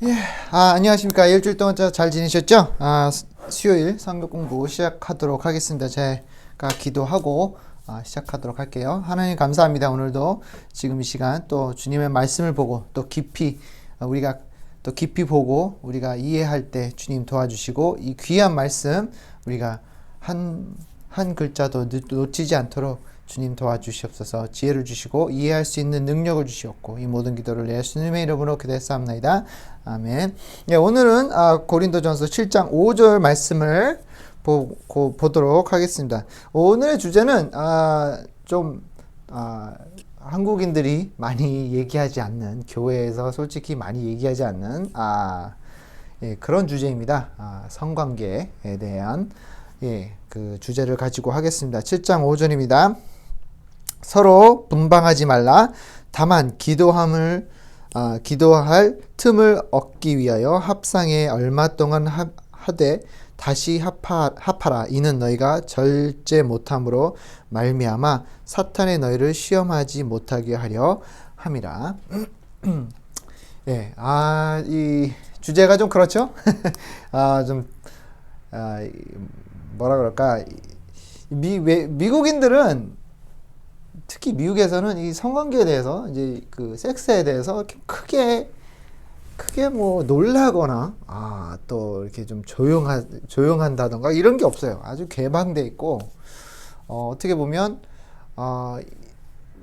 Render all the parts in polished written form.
예, 안녕하십니까. 일주일 동안 잘 지내셨죠? 수요일 성경 공부 시작하도록 하겠습니다. 제가 기도하고 시작하도록 할게요. 하나님 감사합니다. 오늘도 지금 이 시간 또 주님의 말씀을 보고 또 깊이 우리가 또 깊이 보고 우리가 이해할 때 주님 도와주시고 이 귀한 말씀 우리가 한 글자도 놓치지 않도록 주님 도와주시옵소서. 지혜를 주시고 이해할 수 있는 능력을 주시옵고 이 모든 기도를 예수님의 이름으로 기도했사옵나이다. 아멘. 예, 오늘은 고린도전서 7장 5절 말씀을 보도록 하겠습니다. 오늘의 주제는 한국인들이 많이 얘기하지 않는, 교회에서 솔직히 많이 얘기하지 않는 그런 주제입니다. 성관계에 대한 그 주제를 가지고 하겠습니다. 7장 5절입니다. 서로 분방하지 말라. 다만 기도할 틈을 얻기 위하여 합상에 얼마 동안 하되 다시 합하라. 이는 너희가 절제 못함으로 말미암아 사탄의 너희를 시험하지 못하게 하려 함이라. 예, 이 주제가 좀 그렇죠? 뭐라 그럴까? 미국인들은 특히 미국에서는 이 성관계에 대해서 이제 그 섹스에 대해서 크게 뭐 놀라거나 또 이렇게 좀 조용한다던가 이런 게 없어요. 아주 개방돼 있고 어떻게 보면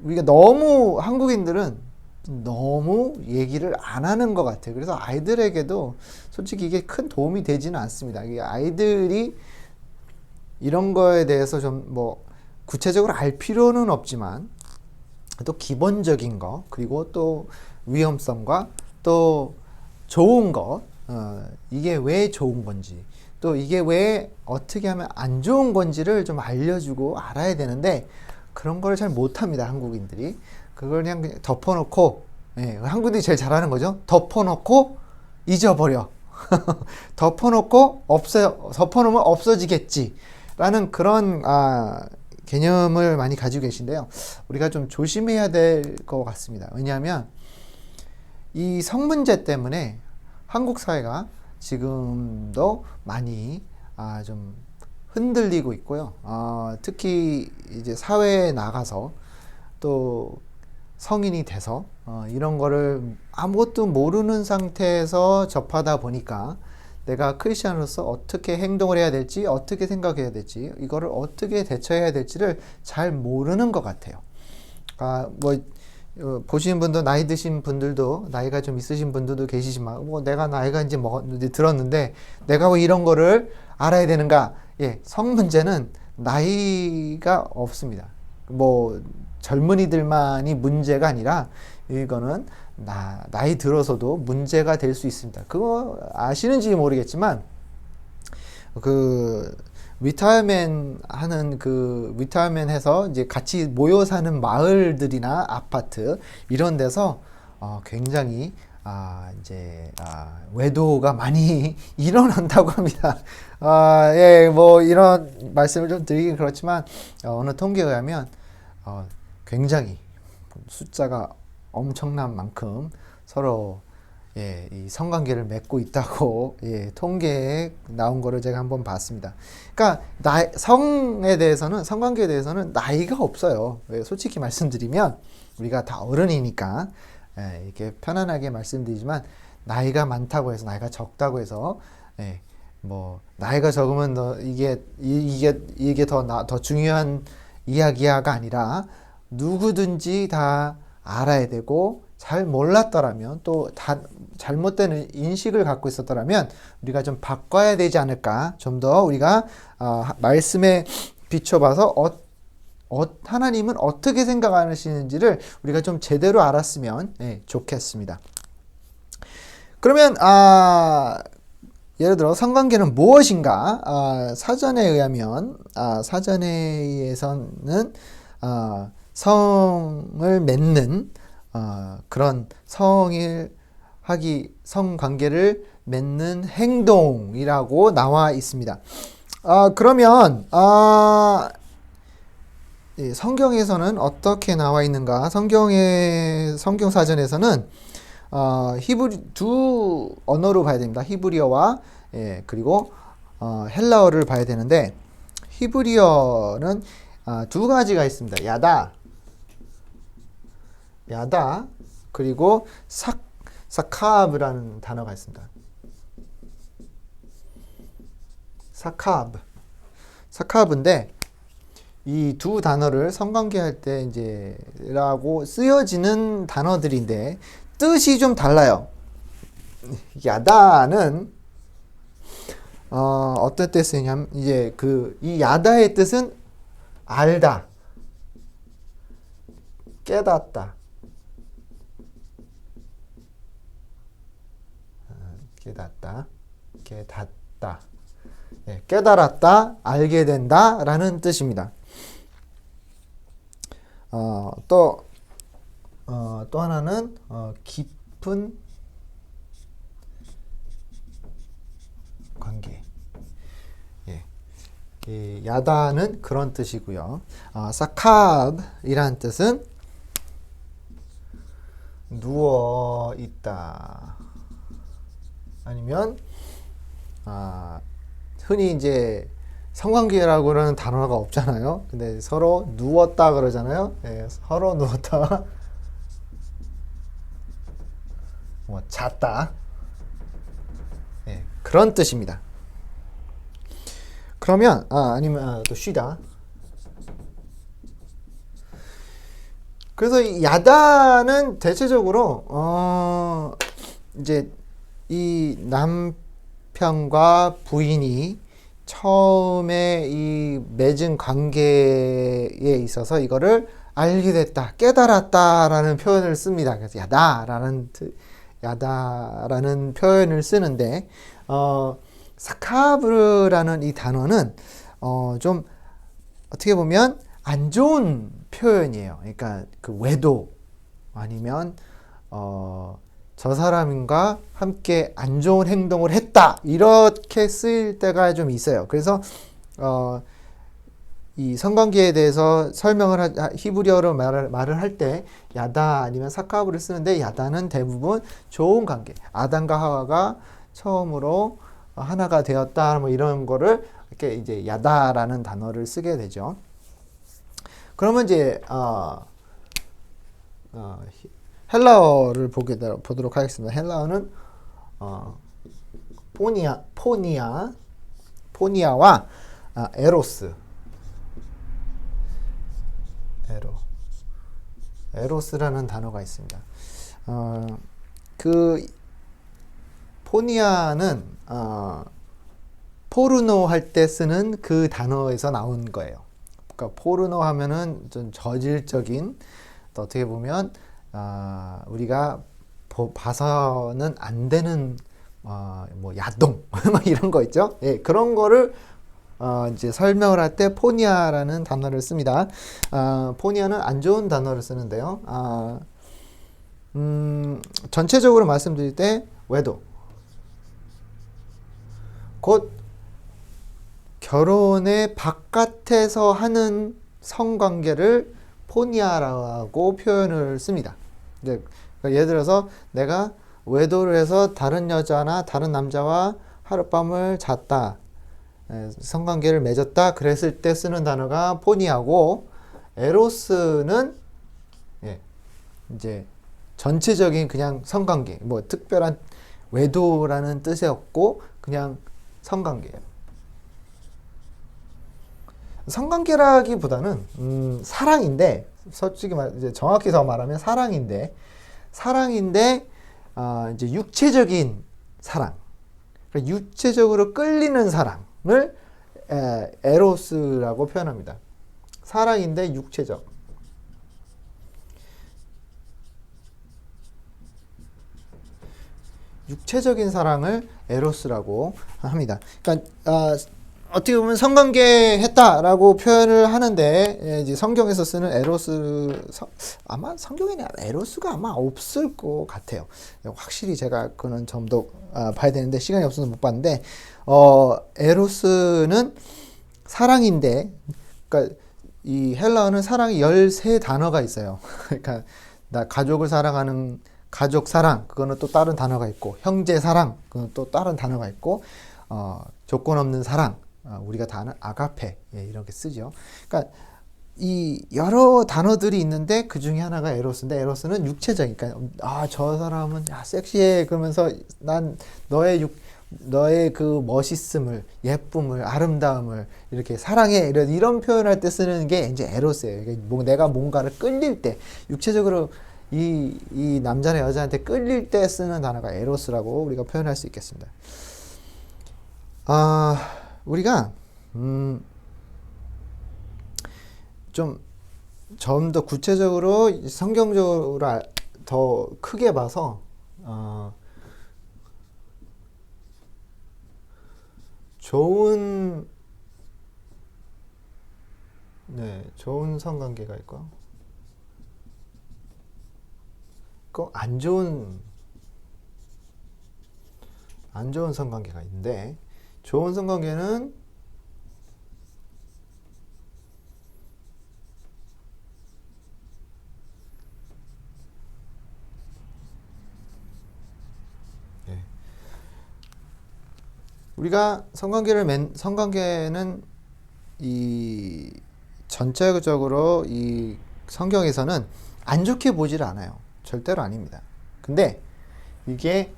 우리가 너무 한국인들은 너무 얘기를 안 하는 것 같아요. 그래서 아이들에게도 솔직히 이게 큰 도움이 되지는 않습니다. 이게 아이들이 이런 거에 대해서 좀 뭐 구체적으로 알 필요는 없지만 또 기본적인 거, 그리고 또 위험성과 또 좋은 것, 이게 왜 좋은 건지, 또 이게 왜 어떻게 하면 안 좋은 건지를 좀 알려주고 알아야 되는데 그런 걸 잘 못합니다. 한국인들이. 그걸 그냥 덮어놓고, 한국인들이 제일 잘하는 거죠. 덮어놓고 잊어버려. 덮어놓으면 없어지겠지 라는 그런 개념을 많이 가지고 계신데요. 우리가 좀 조심해야 될 것 같습니다. 왜냐하면 이 성문제 때문에 한국 사회가 지금도 많이 좀 흔들리고 있고요. 특히 이제 사회에 나가서 또 성인이 돼서 이런 거를 아무것도 모르는 상태에서 접하다 보니까 내가 크리스천으로서 어떻게 행동을 해야 될지, 어떻게 생각해야 될지, 이거를 어떻게 대처해야 될지를 잘 모르는 것 같아요. 보시는 분도, 나이 드신 분들도, 나이가 좀 있으신 분들도 계시지만, 내가 나이가 이제 들었는데, 내가 왜 이런 거를 알아야 되는가? 성 문제는 나이가 없습니다. 젊은이들만이 문제가 아니라, 이거는 나이 들어서도 문제가 될 수 있습니다. 그거 아시는지 모르겠지만 리타이어먼 해서 이제 같이 모여 사는 마을들이나 아파트 이런 데서 굉장히 외도가 많이 일어난다고 합니다. 이런 말씀을 좀 드리긴 그렇지만 어느 통계에 의하면 굉장히 숫자가 엄청난 만큼 서로 이 성관계를 맺고 있다고 통계에 나온 거를 제가 한번 봤습니다. 그러니까 성관계에 대해서는 나이가 없어요. 솔직히 말씀드리면 우리가 다 어른이니까 이렇게 편안하게 말씀드리지만 나이가 많다고 해서, 나이가 적다고 해서 나이가 적으면 이게 더 중요한 이야기야가 아니라 누구든지 다 알아야 되고, 잘 몰랐더라면, 또 잘못된 인식을 갖고 있었더라면 우리가 좀 바꿔야 되지 않을까. 좀 더 우리가 말씀에 비춰봐서 하나님은 어떻게 생각하시는지를 우리가 좀 제대로 알았으면 좋겠습니다. 그러면 예를 들어 성관계는 무엇인가? 사전에 의해서는 성을 맺는 그런 성관계를 맺는 행동이라고 나와 있습니다. 그러면 성경에서는 어떻게 나와 있는가? 성경 사전에서는 히브리 두 언어로 봐야 됩니다. 히브리어와 그리고 헬라어를 봐야 되는데 히브리어는 두 가지가 있습니다. 야다 그리고 사카브라는 단어가 있습니다. 사카브인데 이 두 단어를 성관계할 때 이제 라고 쓰여지는 단어들인데 뜻이 좀 달라요. 야다는 어떤 때 쓰냐면 이제 이 야다의 뜻은 알다, 깨닫다, 깨달았다, 알게 된다라는 뜻입니다. 또 하나는 깊은 관계. 이 야다는 그런 뜻이고요. 사캅이라는 뜻은 누워 있다. 아니면 흔히 이제 성관계라고 하는 단어가 없잖아요. 근데 서로 누웠다 그러잖아요. 서로 누웠다. 뭐 잤다. 그런 뜻입니다. 그러면 아니면 또 쉬다. 그래서 이 야다는 대체적으로 이제 이 남편과 부인이 처음에 이 맺은 관계에 있어서 이거를 알게 됐다, 깨달았다라는 표현을 씁니다. 그래서 야다라는 표현을 쓰는데 사카브라는 이 단어는 좀 어떻게 보면 안 좋은 표현이에요. 그러니까 그 외도 아니면 저 사람과 함께 안 좋은 행동을 했다 이렇게 쓰일 때가 좀 있어요. 그래서 이 성관계에 대해서 설명을 히브리어로 말을 할 때 야다 아니면 사카브를 쓰는데 야다는 대부분 좋은 관계, 아담과 하와가 처음으로 하나가 되었다 뭐 이런 거를 이렇게 이제 야다라는 단어를 쓰게 되죠. 그러면 이제 헬라어를 보도록 하겠습니다. 헬라어는 포니아와 에로스라는 단어가 있습니다. 그 포니아는 포르노 할 때 쓰는 그 단어에서 나온 거예요. 그러니까 포르노 하면은 좀 저질적인, 또 어떻게 보면 우리가 봐서는 안 되는 뭐 야동 이런 거 있죠. 그런 거를 이제 설명을 할 때 포니아라는 단어를 씁니다. 포니아는 안 좋은 단어를 쓰는데요. 전체적으로 말씀드릴 때 외도, 곧 결혼의 바깥에서 하는 성관계를 포니아라고 표현을 씁니다. 그러니까 예를 들어서 내가 외도를 해서 다른 여자나 다른 남자와 하룻밤을 잤다, 성관계를 맺었다 그랬을 때 쓰는 단어가 포니아고, 에로스는 이제 전체적인 그냥 성관계, 뭐 특별한 외도라는 뜻이 없고 그냥 성관계예요. 성관계라기보다는 사랑인데, 솔직히 이제 정확히 더 말하면 사랑인데 이제 육체적인 사랑, 그러니까 육체적으로 끌리는 사랑을 에로스라고 표현합니다. 사랑인데 육체적인 사랑을 에로스라고 합니다. 그러니까 어떻게 보면 성관계 했다라고 표현을 하는데, 이제 성경에서 쓰는 에로스, 아마 성경에는 에로스가 아마 없을 것 같아요. 확실히 제가 그는 좀 더 봐야 되는데 시간이 없어서 못 봤는데, 에로스는 사랑인데, 그러니까 이 헬라어는 사랑이 13단어가 있어요. 그러니까 나 가족을 사랑하는 가족 사랑, 그거는 또 다른 단어가 있고, 형제 사랑, 그거는 또 다른 단어가 있고, 조건 없는 사랑, 우리가 다 아는 아가페, 예, 이렇게 쓰죠. 그러니까 이 여러 단어들이 있는데 그 중에 하나가 에로스인데, 에로스는 육체적이니까, 저 사람은 야 섹시해 그러면서 난 너의 그 멋있음을, 예쁨을, 아름다움을 이렇게 사랑해, 이런 표현할 때 쓰는 게 이제 에로스예요. 그러니까 내가 뭔가를 끌릴 때, 육체적으로 이 남자나 여자한테 끌릴 때 쓰는 단어가 에로스라고 우리가 표현할 수 있겠습니다. 우리가 좀 더 구체적으로 성경적으로 더 크게 봐서 좋은 성관계가 있고, 꼭 안 좋은 성관계가 있는데, 좋은 성관계는 우리가 성관계는 이 전체적으로 이 성경에서는 안 좋게 보질 않아요. 절대로 아닙니다. 근데 이게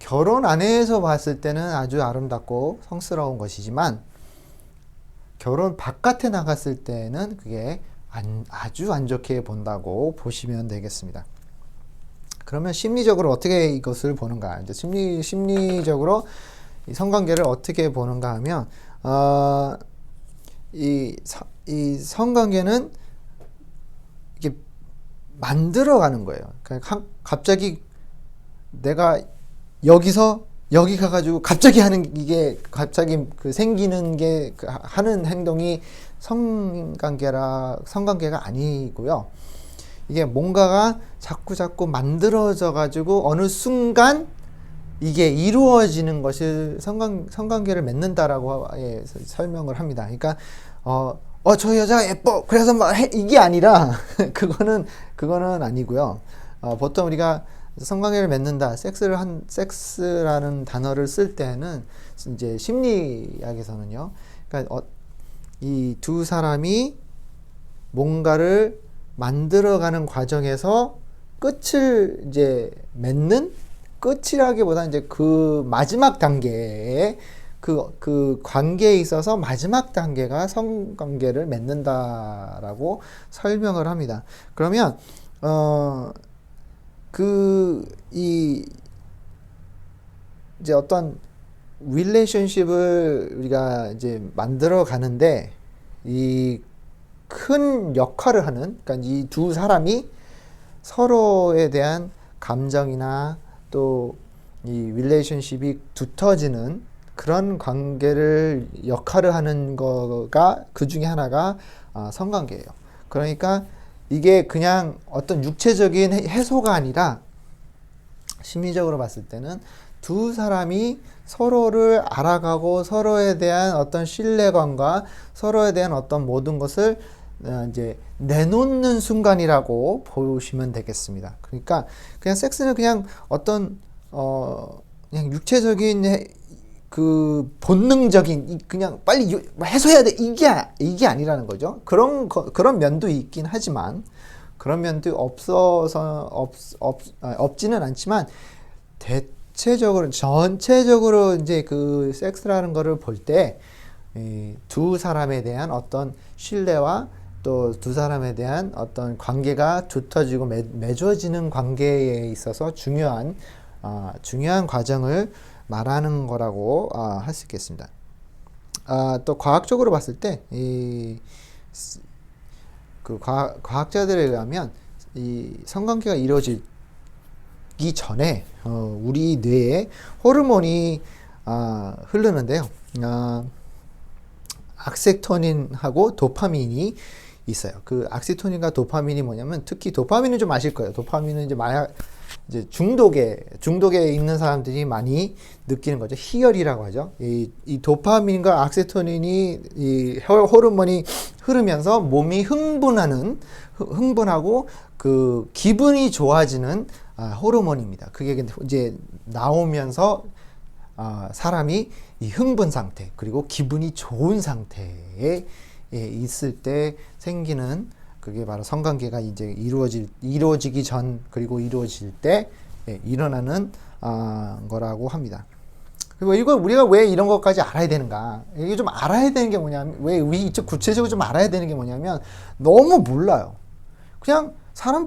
결혼 안에서 봤을 때는 아주 아름답고 성스러운 것이지만, 결혼 바깥에 나갔을 때는 그게 아주 안 좋게 본다고 보시면 되겠습니다. 그러면 심리적으로 어떻게 이것을 보는가? 이제 심리적으로 이 성관계를 어떻게 보는가 하면, 이 성관계는 이게 만들어가는 거예요. 그러니까 갑자기 내가 여기서 여기 가가지고 갑자기 생기는 게 하는 행동이 성관계가 아니고요. 이게 뭔가가 자꾸 만들어져 가지고 어느 순간 이게 이루어지는 것을 성관계를 맺는다라고 설명을 합니다. 그러니까 저 여자가 예뻐 그래서 이게 아니라 그거는 아니고요. 보통 우리가 성관계를 맺는다, 섹스라는 단어를 쓸 때는 이제 심리학에서는요. 그러니까 이 두 사람이 뭔가를 만들어가는 과정에서 끝을 이제 맺는, 끝이라기보다 이제 그 마지막 단계에 그 관계에 있어서 마지막 단계가 성관계를 맺는다라고 설명을 합니다. 그러면 이제 어떤 릴레이션십을 우리가 이제 만들어 가는데 이 큰 역할을 하는, 그러니까 이 두 사람이 서로에 대한 감정이나 또 이 릴레이션십이 두터지는 그런 관계를 역할을 하는 거가, 그 중에 하나가 성관계예요. 그러니까 이게 그냥 어떤 육체적인 해소가 아니라 심리적으로 봤을 때는 두 사람이 서로를 알아가고 서로에 대한 어떤 신뢰감과 서로에 대한 어떤 모든 것을 이제 내놓는 순간이라고 보시면 되겠습니다. 그러니까 그냥 섹스는 그냥 어떤 그냥 육체적인 그 본능적인 그냥 빨리 해소해야 돼 이게 아니라는 거죠. 그런 면도 있긴 하지만, 그런 면도 없지는 않지만, 전체적으로 이제 그 섹스라는 거를 볼 때 두 사람에 대한 어떤 신뢰와 또 두 사람에 대한 어떤 관계가 두터지고 맺어지는 관계에 있어서 중요한 과정을 말하는 거라고 할 수 있겠습니다. 또 과학적으로 봤을 때 그 과학자들에 의하면 이 성관계가 이루어지기 전에 우리 뇌에 호르몬이 흐르는데요. 악세토닌하고 도파민이 있어요. 그 악세토닌과 도파민이 뭐냐면, 특히 도파민은 좀 아실 거예요. 도파민은 이제 이제 중독에 있는 사람들이 많이 느끼는 거죠. 희열이라고 하죠. 이 도파민과 악세토닌이 이 호르몬이 흐르면서 몸이 흥분하고 그 기분이 좋아지는 호르몬입니다. 그게 이제 나오면서 사람이 이 흥분 상태 그리고 기분이 좋은 상태에 있을 때 생기는 그게 바로 성관계가 이제 이루어지기 전 그리고 이루어질 때 일어나는 거라고 합니다. 그리고 이거 우리가 왜 이런 것까지 알아야 되는가? 이게 좀 알아야 되는 게 뭐냐면 왜 우리 이쪽 구체적으로 좀 알아야 되는 게 뭐냐면 너무 몰라요. 그냥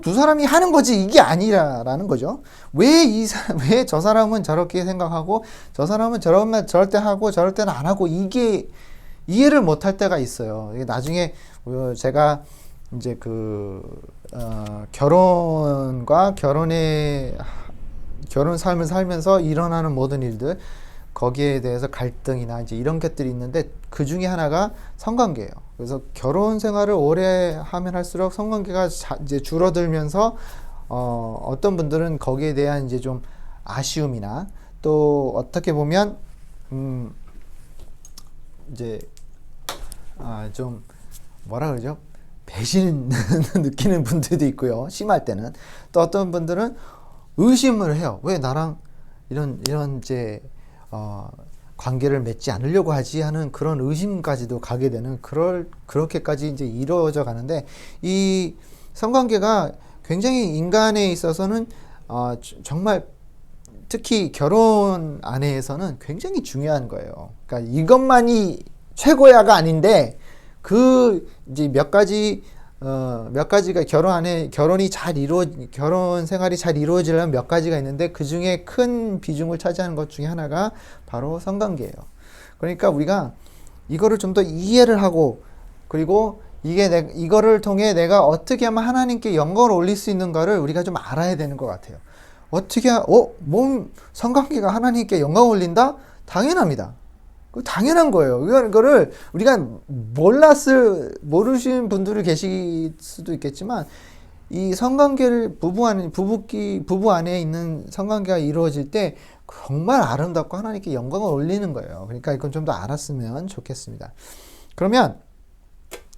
두 사람이 하는 거지 이게 아니라는 거죠. 왜 저 사람은 저렇게 생각하고 저 사람은 저럴 때 하고 저럴 때는 안 하고 이게 이해를 못 할 때가 있어요. 나중에 제가 이제 결혼과 결혼 삶을 살면서 일어나는 모든 일들 거기에 대해서 갈등이나 이제 이런 것들이 있는데 그 중에 하나가 성관계예요. 그래서 결혼 생활을 오래 하면 할수록 성관계가 이제 줄어들면서 어떤 분들은 거기에 대한 이제 좀 아쉬움이나 또 어떻게 보면 이제 좀 뭐라 그러죠? 배신 느끼는 분들도 있고요. 심할 때는 또 어떤 분들은 의심을 해요. 왜 나랑 이런 이제 관계를 맺지 않으려고 하지 하는 그런 의심까지도 가게 되는 그렇게까지 이제 이루어져 가는데 이 성관계가 굉장히 인간에 있어서는 정말 특히 결혼 안에서는 굉장히 중요한 거예요. 그러니까 이것만이 최고야가 아닌데 이제 몇 가지가 결혼 생활이 잘 이루어지려면 몇 가지가 있는데 그 중에 큰 비중을 차지하는 것 중에 하나가 바로 성관계예요. 그러니까 우리가 이거를 좀 더 이해를 하고 그리고 이거를 통해 내가 어떻게 하면 하나님께 영광을 올릴 수 있는가를 우리가 좀 알아야 되는 것 같아요. 성관계가 하나님께 영광을 올린다? 당연합니다. 당연한 거예요. 이거를 우리가 모르시는 분들이 계실 수도 있겠지만, 이 성관계를 부부 안에 있는 성관계가 이루어질 때 정말 아름답고 하나님께 영광을 올리는 거예요. 그러니까 이건 좀 더 알았으면 좋겠습니다. 그러면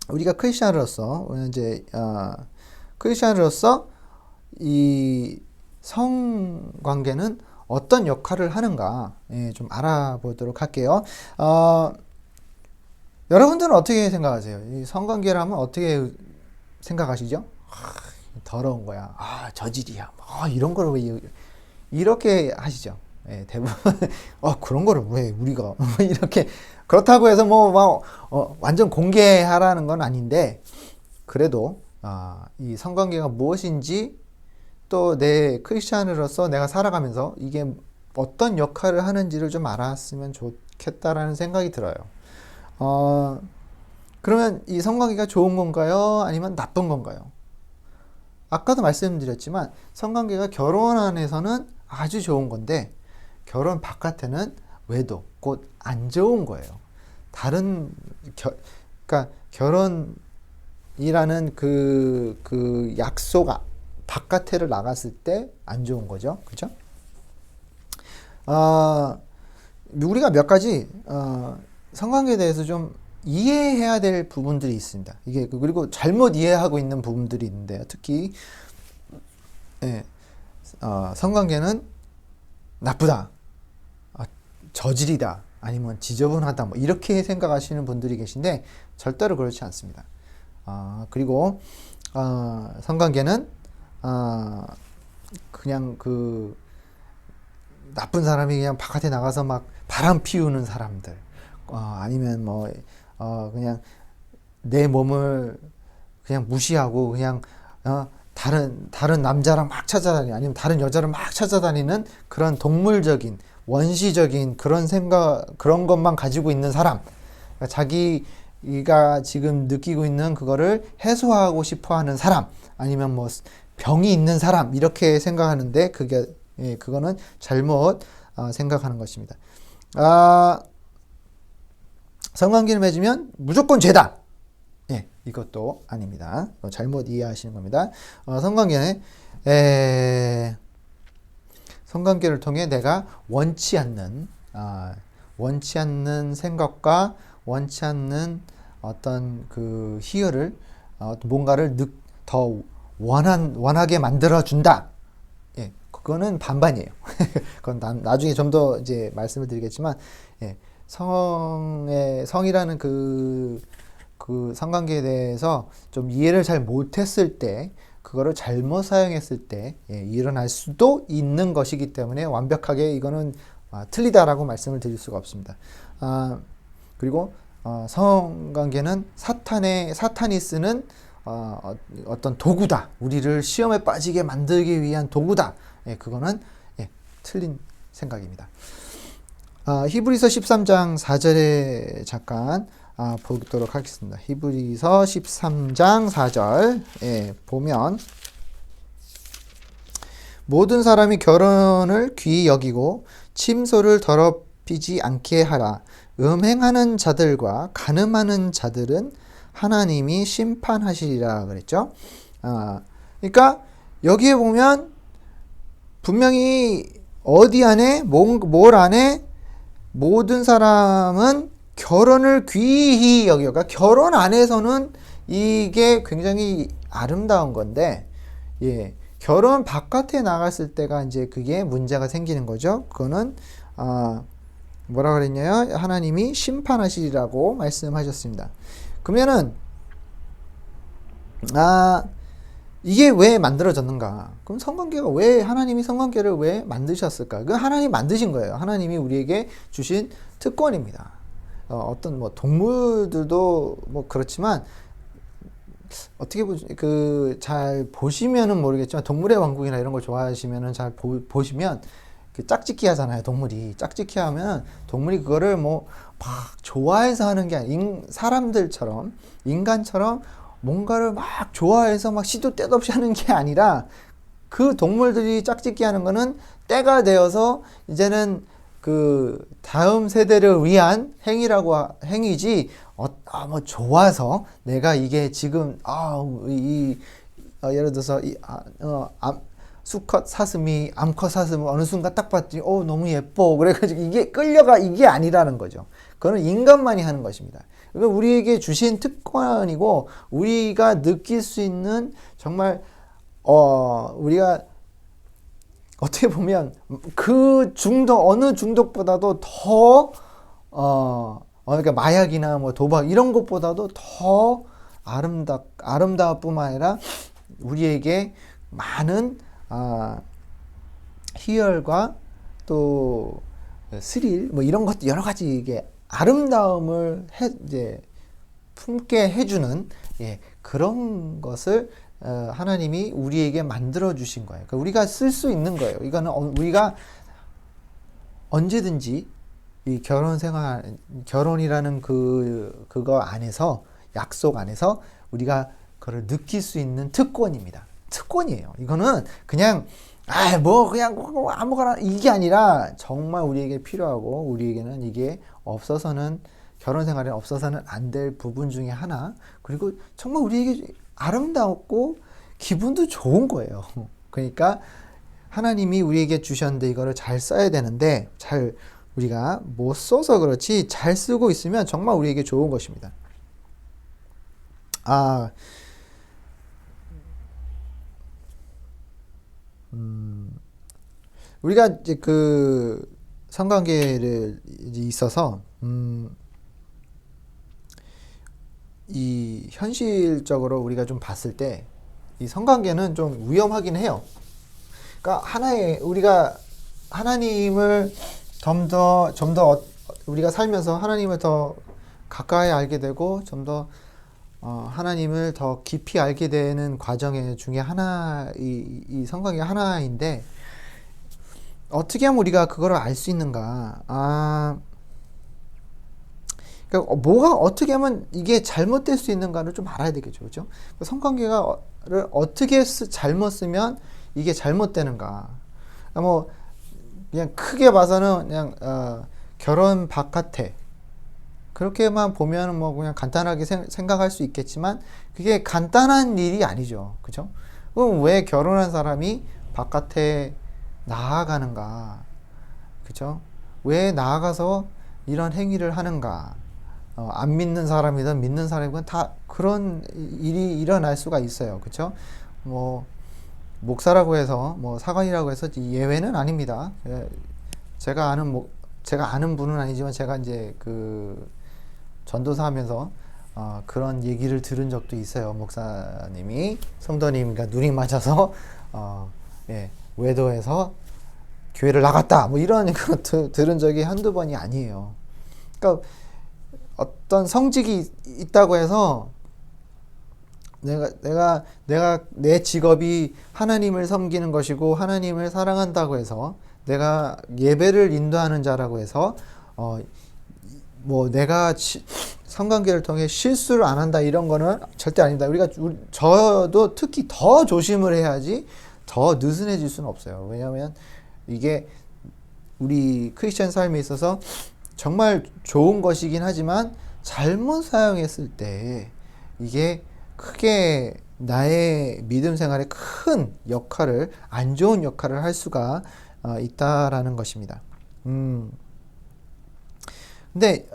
우리가 크리스천으로서 이 성관계는 어떤 역할을 하는가 좀 알아보도록 할게요. 여러분들은 어떻게 생각하세요? 이 성관계를 하면 어떻게 생각하시죠? 더러운 거야. 저질이야. 이런 거를 왜 이렇게 하시죠? 대부분 그런 거를 왜 우리가 이렇게 그렇다고 해서 완전 공개하라는 건 아닌데 그래도 이 성관계가 무엇인지 또 내 크리스찬으로서 내가 살아가면서 이게 어떤 역할을 하는지를 좀 알았으면 좋겠다라는 생각이 들어요. 그러면 이 성관계가 좋은 건가요? 아니면 나쁜 건가요? 아까도 말씀드렸지만 성관계가 결혼 안에서는 아주 좋은 건데 결혼 바깥에는 외도, 곧 안 좋은 거예요. 그러니까 결혼이라는 그 약속 바깥에를 나갔을 때 안 좋은 거죠. 그죠? 우리가 몇 가지 성관계에 대해서 좀 이해해야 될 부분들이 있습니다. 이게 그리고 잘못 이해하고 있는 부분들이 있는데요. 특히 성관계는 나쁘다, 저질이다, 아니면 지저분하다, 이렇게 생각하시는 분들이 계신데 절대로 그렇지 않습니다. 그리고 성관계는 그냥 나쁜 사람이 그냥 바깥에 나가서 막 바람 피우는 사람들, 아니면 그냥 내 몸을 그냥 무시하고 그냥 다른 남자랑 막 찾아다니는, 아니면 다른 여자를 막 찾아다니는 그런 동물적인 원시적인 그런 것만 가지고 있는 사람, 그러니까 자기가 지금 느끼고 있는 그거를 해소하고 싶어 하는 사람, 아니면 병이 있는 사람, 이렇게 생각하는데 그거는 잘못 생각하는 것입니다. 성관계를 맺으면 무조건 죄다. 이것도 아닙니다. 잘못 이해하시는 겁니다. 성관계는 성관계를 통해 내가 원치 않는 생각과 원치 않는 어떤 그 희열을 뭔가를 더 원하게 만들어 준다. 예, 그거는 반반이에요. 그건 나중에 좀 더 이제 말씀을 드리겠지만, 예, 성이라는 그 성관계에 대해서 좀 이해를 잘 못했을 때, 그거를 잘못 사용했을 때, 예, 일어날 수도 있는 것이기 때문에 완벽하게 이거는 틀리다라고 말씀을 드릴 수가 없습니다. 그리고 성관계는 사탄이 쓰는 어떤 도구다. 우리를 시험에 빠지게 만들기 위한 도구다. 예, 그거는 예, 틀린 생각입니다. 히브리서 13장 4절에 잠깐 보도록 하겠습니다. 히브리서 13장 4절 예, 보면 모든 사람이 결혼을 귀히 여기고 침소를 더럽히지 않게 하라. 음행하는 자들과 간음하는 자들은 하나님이 심판하시리라 그랬죠. 그러니까 여기에 보면 분명히 어디 안에 뭘 안에 모든 사람은 결혼을 귀히 여겨. 그러니까 결혼 안에서는 이게 굉장히 아름다운 건데, 예, 결혼 바깥에 나갔을 때가 이제 그게 문제가 생기는 거죠. 그거는 뭐라 그랬냐요? 하나님이 심판하시리라고 말씀하셨습니다. 그러면은 이게 왜 만들어졌는가? 그럼 성관계가 왜 하나님이 성관계를 왜 만드셨을까? 그 하나님 만드신 거예요. 하나님이 우리에게 주신 특권입니다. 어떤 뭐 동물들도 뭐 그렇지만 어떻게 잘 보시면은 모르겠지만 동물의 왕국이나 이런 걸 좋아하시면은 잘 보시면 그 짝짓기 하잖아요. 동물이 짝짓기 하면 동물이 그거를 뭐 막 좋아해서 하는 게 아니라 사람들처럼 인간처럼 뭔가를 막 좋아해서 막 시도 때도 없이 하는 게 아니라 그 동물들이 짝짓기 하는 거는 때가 되어서 이제는 그 다음 세대를 위한 행위지 뭐 좋아서 내가 이게 지금 예를 들어서 수컷 사슴이 암컷 사슴을 어느 순간 딱 봤더니 너무 예뻐 그래가지고 이게 끌려가 이게 아니라는 거죠. 그거는 인간만이 하는 것입니다. 그러니까 우리에게 주신 특권이고 우리가 느낄 수 있는 정말 우리가 어떻게 보면 그 어느 중독보다도 더 그러니까 마약이나 뭐 도박 이런 것보다도 더 아름다울 뿐만 아니라 우리에게 많은 희열과 또 스릴 뭐 이런 것도 여러 가지 이게 아름다움을 이제 품게 해주는 그런 것을 하나님이 우리에게 만들어 주신 거예요. 그러니까 우리가 쓸 수 있는 거예요. 이거는 우리가 언제든지 이 결혼이라는 그거 안에서 약속 안에서 우리가 그걸 느낄 수 있는 특권입니다. 특권이에요. 이거는 그냥 그냥 아무거나 이게 아니라 정말 우리에게 필요하고 우리에게는 이게 결혼 생활에 없어서는 안 될 부분 중에 하나. 그리고 정말 우리에게 아름답고 기분도 좋은 거예요. 그러니까 하나님이 우리에게 주셨는데 이거를 잘 써야 되는데 우리가 못 써서 그렇지 잘 쓰고 있으면 정말 우리에게 좋은 것입니다. 우리가 이제 그 성관계를 있어서 이 현실적으로 우리가 좀 봤을 때 이 성관계는 좀 위험하긴 해요. 그러니까 우리가 하나님을 좀 더 우리가 살면서 하나님을 더 가까이 알게 되고 좀 더 하나님을 더 깊이 알게 되는 과정 중에 하나 이 성관계가 하나인데 어떻게 하면 우리가 그거를 알 수 있는가? 그러니까 뭐가 어떻게 하면 이게 잘못될 수 있는가를 좀 알아야 되겠죠, 그렇죠? 성관계를 어떻게 잘못 쓰면 이게 잘못되는가? 뭐 그냥 크게 봐서는 그냥 결혼 바깥에 그렇게만 보면 뭐 그냥 간단하게 생각할 수 있겠지만 그게 간단한 일이 아니죠, 그렇죠? 그럼 왜 결혼한 사람이 바깥에 나아가는가? 그죠? 왜 나아가서 이런 행위를 하는가? 안 믿는 사람이든 믿는 사람이든 다 그런 일이 일어날 수가 있어요. 그죠? 뭐, 목사라고 해서, 뭐, 사관이라고 해서 예외는 아닙니다. 예, 제가 아는 분은 아니지만 제가 이제 그 전도사 하면서 그런 얘기를 들은 적도 있어요. 목사님이 성도님과 눈이 맞아서 예, 외도해서 교회를 나갔다 뭐 이런 거 들은 적이 한두 번이 아니에요. 그러니까 어떤 성직이 있다고 해서 내가 내 직업이 하나님을 섬기는 것이고 하나님을 사랑한다고 해서 내가 예배를 인도하는 자라고 해서 뭐 내가 성관계를 통해 실수를 안 한다 이런 거는 절대 아닙니다. 저도 특히 더 조심을 해야지 더 느슨해질 수는 없어요. 왜냐하면 이게 우리 크리스천 삶에 있어서 정말 좋은 것이긴 하지만 잘못 사용했을 때 이게 크게 나의 믿음 생활에 큰 역할을, 안 좋은 역할을 할 수가 있다라는 것입니다. 근데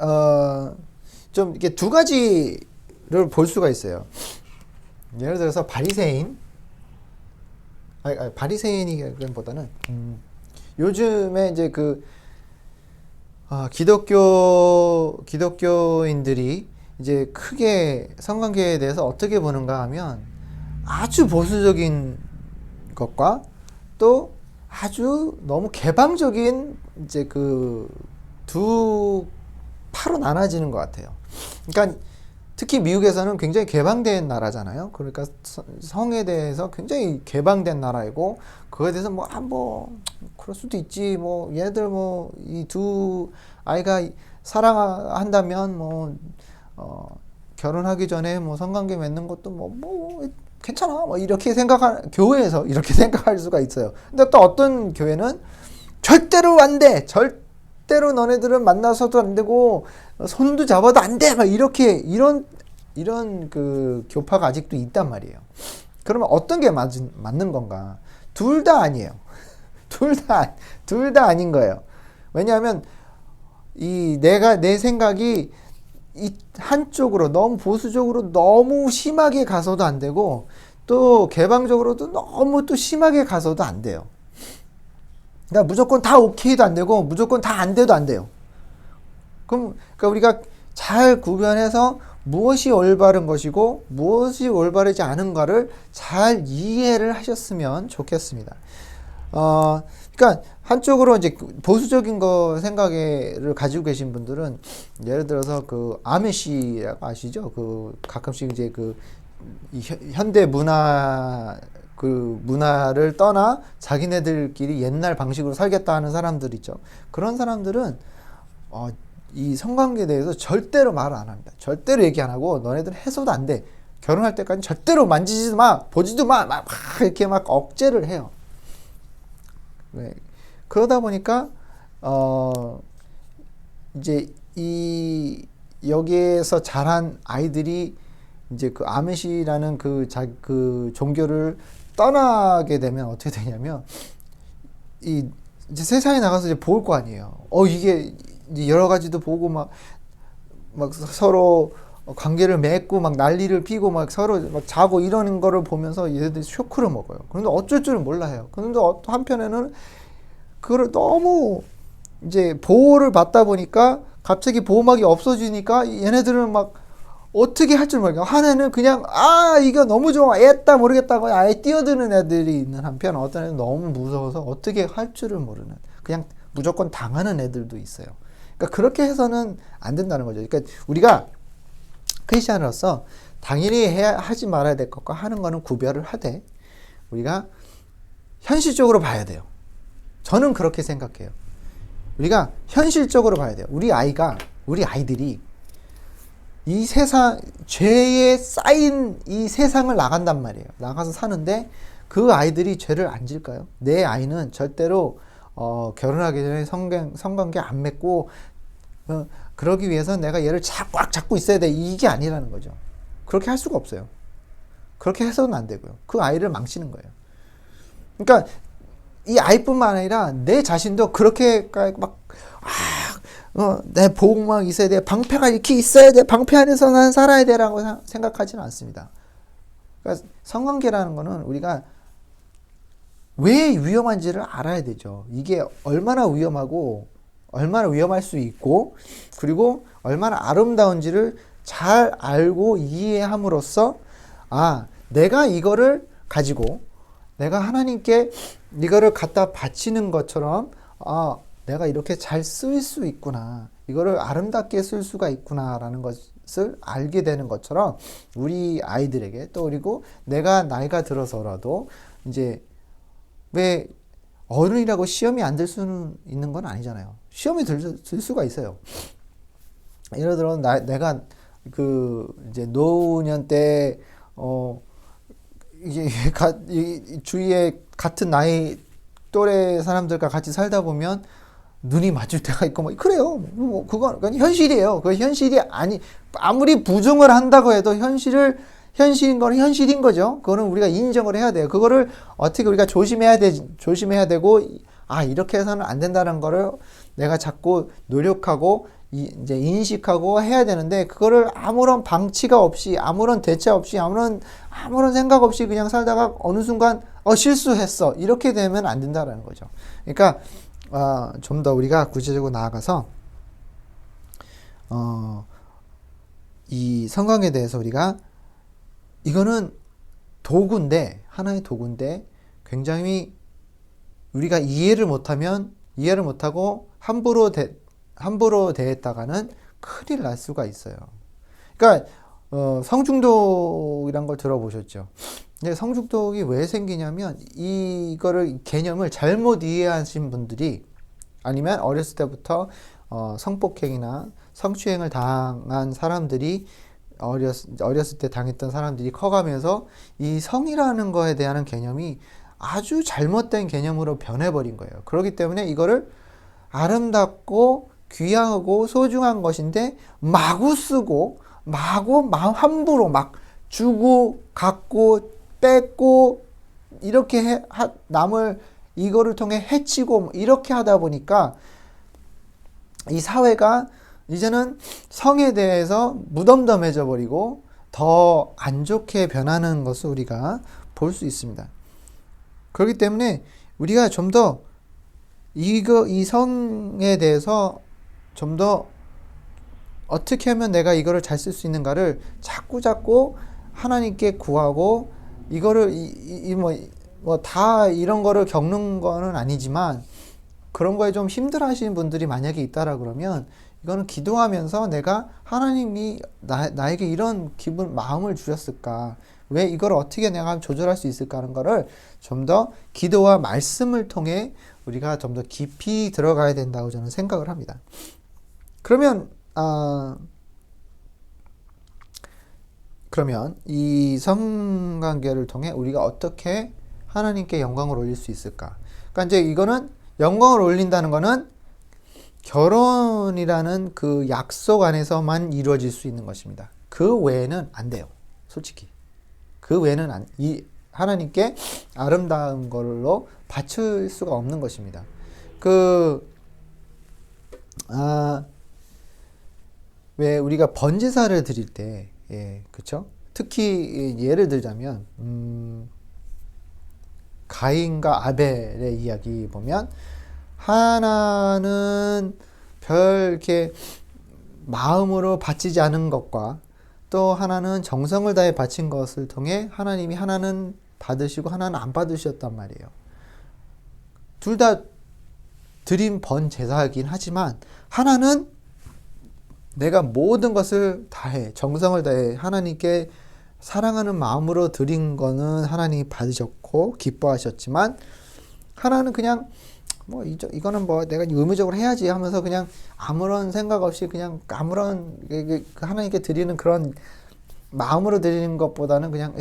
좀 이렇게 두 가지를 볼 수가 있어요. 예를 들어서 바리새인이기보다는 요즘에 이제 그 기독교인들이 이제 크게 성관계에 대해서 어떻게 보는가 하면 아주 보수적인 것과 또 아주 너무 개방적인 이제 그 두 파로 나눠지는 것 같아요. 그러니까 특히 미국에서는 굉장히 개방된 나라잖아요. 그러니까 성에 대해서 굉장히 개방된 나라이고 그거에 대해서 뭐 그럴 수도 있지. 뭐 얘네들 뭐 이 두 아이가 사랑한다면 결혼하기 전에 뭐 성관계 맺는 것도 뭐 괜찮아. 뭐 이렇게 교회에서 이렇게 생각할 수가 있어요. 근데 또 어떤 교회는 절대로 안 돼. 절대로 너네들은 만나서도 안 되고 손도 잡아도 안 돼. 막 이런 그 교파가 아직도 있단 말이에요. 그러면 어떤 게 맞는 건가? 둘 다 아니에요. 둘 다 아닌 거예요. 왜냐하면 내 생각이 이 한쪽으로 너무 보수적으로 너무 심하게 가서도 안 되고 또 개방적으로도 너무 또 심하게 가서도 안 돼요. 그러니까 무조건 다 오케이도 안 되고 무조건 다 안 돼도 안 돼요. 그러니까 우리가 잘 구별해서 무엇이 올바른 것이고 무엇이 올바르지 않은가를 잘 이해를 하셨으면 좋겠습니다. 그러니까 한쪽으로 이제 보수적인 거 생각을 가지고 계신 분들은 예를 들어서 그 아메시라고 아시죠? 그 가끔씩 이제 그 현대 문화를 떠나 자기네들끼리 옛날 방식으로 살겠다 하는 사람들 있죠. 그런 사람들은 이 성관계에 대해서 절대로 말을 안 합니다. 절대로 얘기 안 하고 너네들 해서도 안 돼. 결혼할 때까지 절대로 만지지도 마, 보지도 마, 막 이렇게 막 억제를 해요. 네. 그러다 보니까 이제 여기에서 자란 아이들이 이제 그 아메시라는 그 종교를 떠나게 되면 어떻게 되냐면 이제 세상에 나가서 이제 볼 거 아니에요. 이게 여러 가지도 보고 막 서로 관계를 맺고 막 난리를 피고 막 서로 막 자고 이러는 거를 보면서 얘네들이 쇼크를 먹어요. 그런데 어쩔 줄은 몰라 해요. 그런데 한편에는 그걸 너무 이제 보호를 받다 보니까 갑자기 보호막이 없어지니까 얘네들은 막 어떻게 할 줄 모르겠고 하나는 그냥 이거 너무 좋아 애다 모르겠다고 아예 뛰어드는 애들이 있는 한편 어떤 애는 너무 무서워서 어떻게 할 줄을 모르는 그냥 무조건 당하는 애들도 있어요. 그러니까 그렇게 해서는 안 된다는 거죠. 그러니까 우리가 크리스천으로서 당연히 하지 말아야 될 것과 하는 거는 구별을 하되 우리가 현실적으로 봐야 돼요. 저는 그렇게 생각해요. 우리가 현실적으로 봐야 돼요. 우리 아이들이 이 세상, 죄에 쌓인 이 세상을 나간단 말이에요. 나가서 사는데 그 아이들이 죄를 안 질까요? 내 아이는 절대로 결혼하기 전에 성관계 안 맺고 그러기 위해서 내가 얘를 꽉 잡고 있어야 돼. 이게 아니라는 거죠. 그렇게 할 수가 없어요. 그렇게 해서는 안 되고요. 그 아이를 망치는 거예요. 그러니까 이 아이뿐만 아니라 내 자신도 그렇게 막 내 복막 있어야 돼, 방패가 이렇게 있어야 돼, 방패 안에서 난 살아야 돼라고 생각하지는 않습니다. 그러니까 성관계라는 거는 우리가 왜 위험한지를 알아야 되죠. 이게 얼마나 위험하고 얼마나 위험할 수 있고 그리고 얼마나 아름다운지를 잘 알고 이해함으로써 내가 이거를 가지고 내가 하나님께 이거를 갖다 바치는 것처럼 내가 이렇게 잘 쓸 수 있구나. 이거를 아름답게 쓸 수가 있구나라는 것을 알게 되는 것처럼 우리 아이들에게 또 그리고 내가 나이가 들어서라도 이제 왜 어른이라고 시험이 안 들 수는 있는 건 아니잖아요. 시험이 들 수가 있어요. 예를 들어 내가 이제 노년 때 이게 주위에 같은 나이 또래 사람들과 같이 살다 보면 눈이 맞을 때가 있고 그래요. 그건 현실이에요. 그 현실이 아무리 부정을 한다고 해도 현실인 건 현실인 거죠. 그거는 우리가 인정을 해야 돼요. 그거를 어떻게 우리가 조심해야 되고 이렇게 해서는 안 된다는 거를 내가 자꾸 노력하고 이제 인식하고 해야 되는데 그거를 아무런 방치가 없이 아무런 대체 없이 아무런 생각 없이 그냥 살다가 어느 순간 실수했어 이렇게 되면 안 된다라는 거죠. 그러니까 좀 더 우리가 구체적으로 나아가서 이 성경에 대해서 우리가 이거는 하나의 도구인데 굉장히 우리가 이해를 못하고 함부로 대했다가는 큰일 날 수가 있어요. 그러니까 성중독이란 걸 들어보셨죠? 근데 성중독이 왜 생기냐면 이거를 개념을 잘못 이해하신 분들이 아니면 어렸을 때부터 성폭행이나 성추행을 당한 사람들이 어렸을 때 당했던 사람들이 커가면서 이 성이라는 거에 대한 개념이 아주 잘못된 개념으로 변해버린 거예요. 그렇기 때문에 이거를 아름답고 귀하고 소중한 것인데 마구 쓰고 함부로 막 주고 갖고 뺏고 이렇게 남을 이거를 통해 해치고 이렇게 하다 보니까 이 사회가 이제는 성에 대해서 무덤덤해져 버리고 더 안 좋게 변하는 것을 우리가 볼 수 있습니다. 그렇기 때문에 우리가 좀 더 이 성에 대해서 좀 더 어떻게 하면 내가 이거를 잘 쓸 수 있는가를 자꾸 하나님께 구하고 이거를 다 이런 거를 겪는 거는 아니지만 그런 거에 좀 힘들어 하시는 분들이 만약에 있다라 그러면 이거는 기도하면서 내가 하나님이 나에게 이런 마음을 주셨을까? 왜 이걸 어떻게 내가 조절할 수 있을까 하는 거를 좀 더 기도와 말씀을 통해 우리가 좀 더 깊이 들어가야 된다고 저는 생각을 합니다. 그러면 이 성관계를 통해 우리가 어떻게 하나님께 영광을 올릴 수 있을까? 그러니까 이제 이거는 영광을 올린다는 거는 결혼이라는 그 약속 안에서만 이루어질 수 있는 것입니다. 그 외에는 안 돼요. 솔직히. 그 외에는 하나님께 아름다운 걸로 바칠 수가 없는 것입니다. 왜 우리가 번제사를 드릴 때, 그쵸? 특히 예를 들자면, 가인과 아벨의 이야기 보면, 하나는 별 이렇게 마음으로 바치지 않은 것과 또 하나는 정성을 다해 바친 것을 통해 하나님이 하나는 받으시고 하나는 안 받으셨단 말이에요. 둘 다 드린 번제사이긴 하지만 하나는 내가 모든 것을 다해 정성을 다해 하나님께 사랑하는 마음으로 드린 거는 하나님이 받으셨고 기뻐하셨지만 하나는 그냥 이거는 내가 의무적으로 해야지 하면서 그냥 아무런 생각 없이 그냥 아무런 하나님께 드리는 그런 마음으로 드리는 것보다는 그냥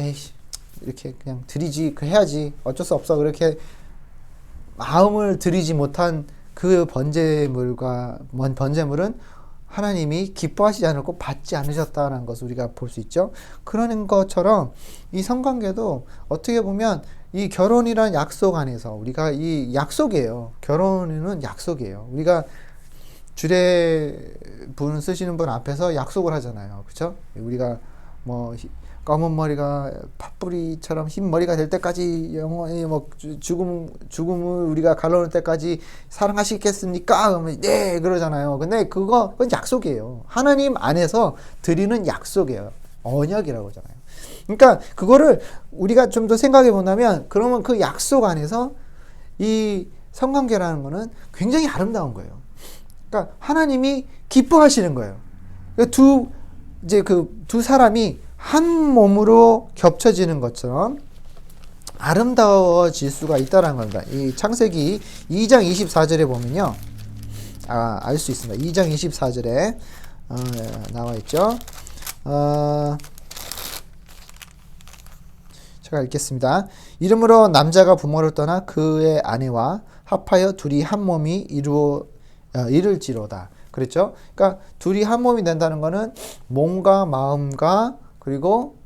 이렇게 그냥 드리지 해야지 어쩔 수 없어 그렇게 마음을 드리지 못한 그 번제물은 하나님이 기뻐하시지 않았고 받지 않으셨다는 것을 우리가 볼 수 있죠. 그러는 것처럼 이 성관계도 어떻게 보면 이 결혼이란 약속 안에서 우리가 이 약속이에요. 결혼은 약속이에요. 우리가 주례분 쓰시는 분 앞에서 약속을 하잖아요. 그렇죠? 우리가 뭐 검은 머리가 팥뿌리처럼 흰 머리가 될 때까지 영원히 뭐 죽음을 우리가 갈라놓을 때까지 사랑하시겠습니까? 그러면 네 그러잖아요. 근데 그건 약속이에요. 하나님 안에서 드리는 약속이에요. 언약이라고 하잖아요. 그러니까 그거를 우리가 좀 더 생각해 본다면 그러면 그 약속 안에서 이 성관계라는 거는 굉장히 아름다운 거예요. 그러니까 하나님이 기뻐하시는 거예요. 두 사람이 한 몸으로 겹쳐지는 것처럼 아름다워질 수가 있다는 겁니다. 이 창세기 2장 24절에 보면요. 알 수 있습니다. 2장 24절에 나와 있죠. 제가 읽겠습니다. 이러므로 남자가 부모를 떠나 그의 아내와 합하여 둘이 한 몸이 이룰지로다. 그랬죠? 그러니까 둘이 한 몸이 된다는 거는 몸과 마음과 그리고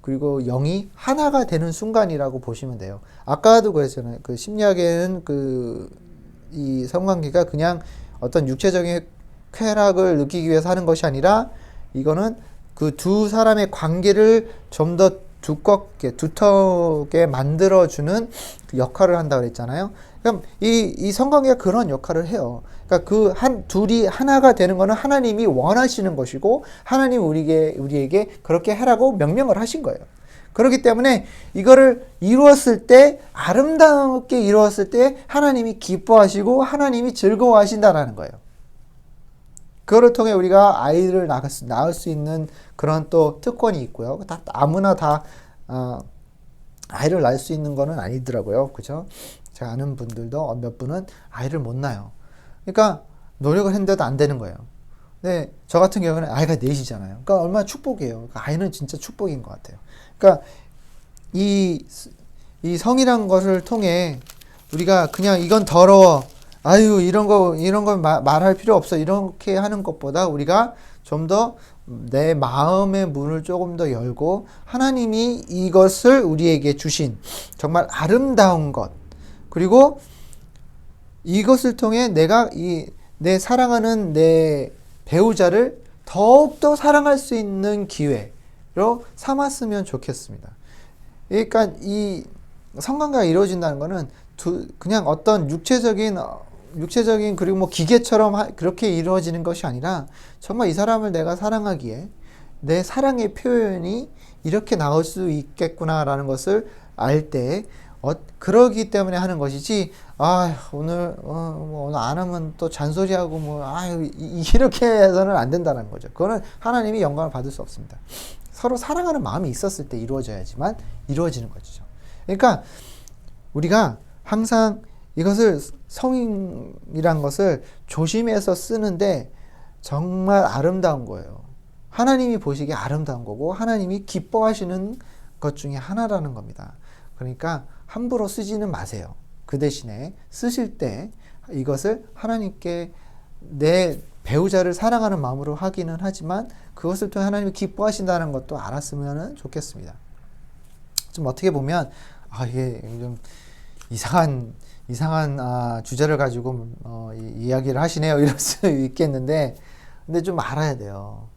그리고 영이 하나가 되는 순간이라고 보시면 돼요. 아까도 그랬잖아요. 그 심리학에는 이 성관계가 그냥 어떤 육체적인 쾌락을 느끼기 위해서 하는 것이 아니라 이거는 그 두 사람의 관계를 좀 더 두텁게 만들어주는 그 역할을 한다고 그랬잖아요. 그럼 이 성관계가 그런 역할을 해요. 그러니까 둘이 하나가 되는 것은 하나님이 원하시는 것이고 하나님 우리에게 그렇게 하라고 명령을 하신 거예요. 그렇기 때문에 이거를 이루었을 때 아름답게 이루었을 때 하나님이 기뻐하시고 하나님이 즐거워하신다라는 거예요. 그걸 통해 우리가 아이를 낳을 수 있는 그런 또 특권이 있고요. 아무나 다 아이를 낳을 수 있는 거는 아니더라고요. 그죠? 제가 아는 분들도 몇 분은 아이를 못 낳아요. 그러니까 노력을 했는데도 안 되는 거예요. 근데 저 같은 경우는 아이가 넷이잖아요. 그러니까 얼마나 축복이에요. 그러니까 아이는 진짜 축복인 것 같아요. 그러니까 이 성이란 것을 통해 우리가 그냥 이건 더러워. 아유, 이런 걸 말할 필요 없어. 이렇게 하는 것보다 우리가 좀 더 내 마음의 문을 조금 더 열고 하나님이 이것을 우리에게 주신 정말 아름다운 것, 그리고 이것을 통해 내가 내 사랑하는 내 배우자를 더욱더 사랑할 수 있는 기회로 삼았으면 좋겠습니다. 그러니까 이 성관계가 이루어진다는 것은 그냥 어떤 육체적인 그리고 뭐 기계처럼 그렇게 이루어지는 것이 아니라 정말 이 사람을 내가 사랑하기에 내 사랑의 표현이 이렇게 나올 수 있겠구나라는 것을 알 때 그러기 때문에 하는 것이지 오늘 안 하면 또 잔소리하고 이렇게 해서는 안 된다는 거죠. 그거는 하나님이 영광을 받을 수 없습니다. 서로 사랑하는 마음이 있었을 때 이루어져야지만 이루어지는 것이죠. 그러니까 우리가 항상 이것을 성이란 것을 조심해서 쓰는데 정말 아름다운 거예요. 하나님이 보시기에 아름다운 거고 하나님이 기뻐하시는 것 중에 하나라는 겁니다. 그러니까 함부로 쓰지는 마세요. 그 대신에 쓰실 때 이것을 하나님께 내 배우자를 사랑하는 마음으로 하기는 하지만 그것을 통해 하나님이 기뻐하신다는 것도 알았으면 좋겠습니다. 좀 어떻게 보면 이게 좀 이상한 주제를 가지고 이야기를 하시네요. 이럴 수 있겠는데 근데 좀 알아야 돼요.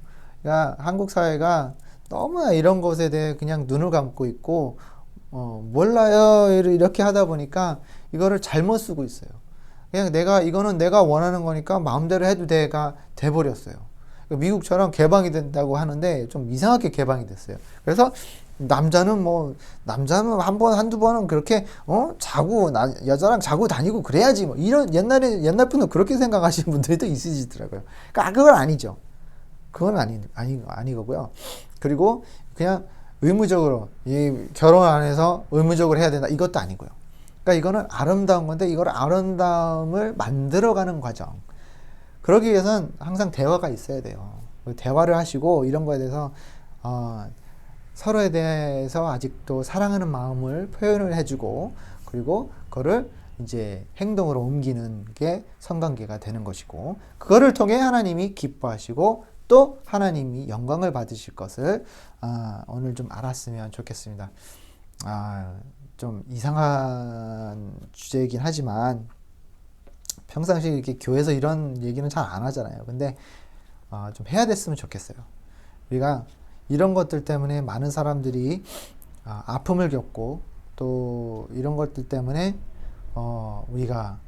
그러니까 한국 사회가 너무나 이런 것에 대해 그냥 눈을 감고 있고 몰라요 이렇게 하다 보니까 이거를 잘못 쓰고 있어요. 그냥 이거는 내가 원하는 거니까 마음대로 해도 돼버렸어요. 미국처럼 개방이 된다고 하는데 좀 이상하게 개방이 됐어요. 그래서 남자는 한 번, 한두 번은 그렇게, 여자랑 자고 다니고 그래야지, 이런, 옛날 분은 그렇게 생각하시는 분들이 또 있으시더라고요. 그러니까, 그건 아니죠. 그건 아니고요. 그리고 그냥 의무적으로, 결혼 안에서 의무적으로 해야 된다. 이것도 아니고요. 그러니까 이거는 아름다운 건데, 이걸 아름다움을 만들어가는 과정. 그러기 위해서는 항상 대화가 있어야 돼요. 대화를 하시고, 이런 거에 대해서, 서로에 대해서 아직도 사랑하는 마음을 표현을 해주고 그리고 그거를 이제 행동으로 옮기는 게 성관계가 되는 것이고 그거를 통해 하나님이 기뻐하시고 또 하나님이 영광을 받으실 것을 오늘 좀 알았으면 좋겠습니다. 좀 이상한 주제이긴 하지만 평상시에 이렇게 교회에서 이런 얘기는 잘 안 하잖아요. 근데 좀 해야 됐으면 좋겠어요. 우리가 이런 것들 때문에 많은 사람들이 아픔을 겪고 또 이런 것들 때문에 우리가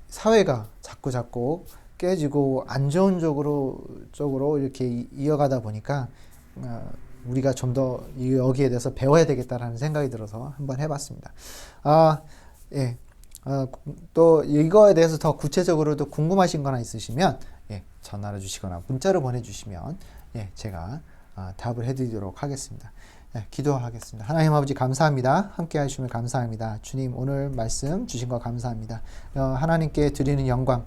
사회가 자꾸 깨지고 안 좋은 쪽으로 이렇게 이어가다 보니까 우리가 좀 더 여기에 대해서 배워야 되겠다라는 생각이 들어서 한번 해봤습니다. 예. 또 이거에 대해서 더 구체적으로도 궁금하신 거나 있으시면 예, 전화를 주시거나 문자로 보내주시면 예, 제가 답을 해드리도록 하겠습니다. 예, 기도하겠습니다. 하나님 아버지 감사합니다. 함께 해주시면 감사합니다. 주님 오늘 말씀 주신 거 감사합니다. 하나님께 드리는 영광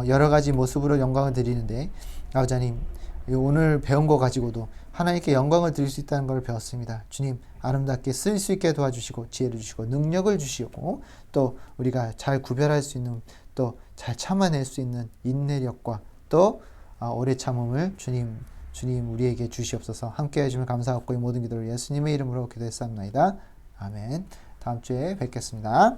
여러 가지 모습으로 영광을 드리는데 아버지 하나님 오늘 배운 거 가지고도 하나님께 영광을 드릴 수 있다는 걸 배웠습니다. 주님 아름답게 쓸 수 있게 도와주시고 지혜를 주시고 능력을 주시고 또 우리가 잘 구별할 수 있는 또 잘 참아낼 수 있는 인내력과 또 오래 참음을 주님 우리에게 주시옵소서. 함께 해주시면 감사하고 이 모든 기도를 예수님의 이름으로 기도했사옵나이다. 아멘. 다음 주에 뵙겠습니다.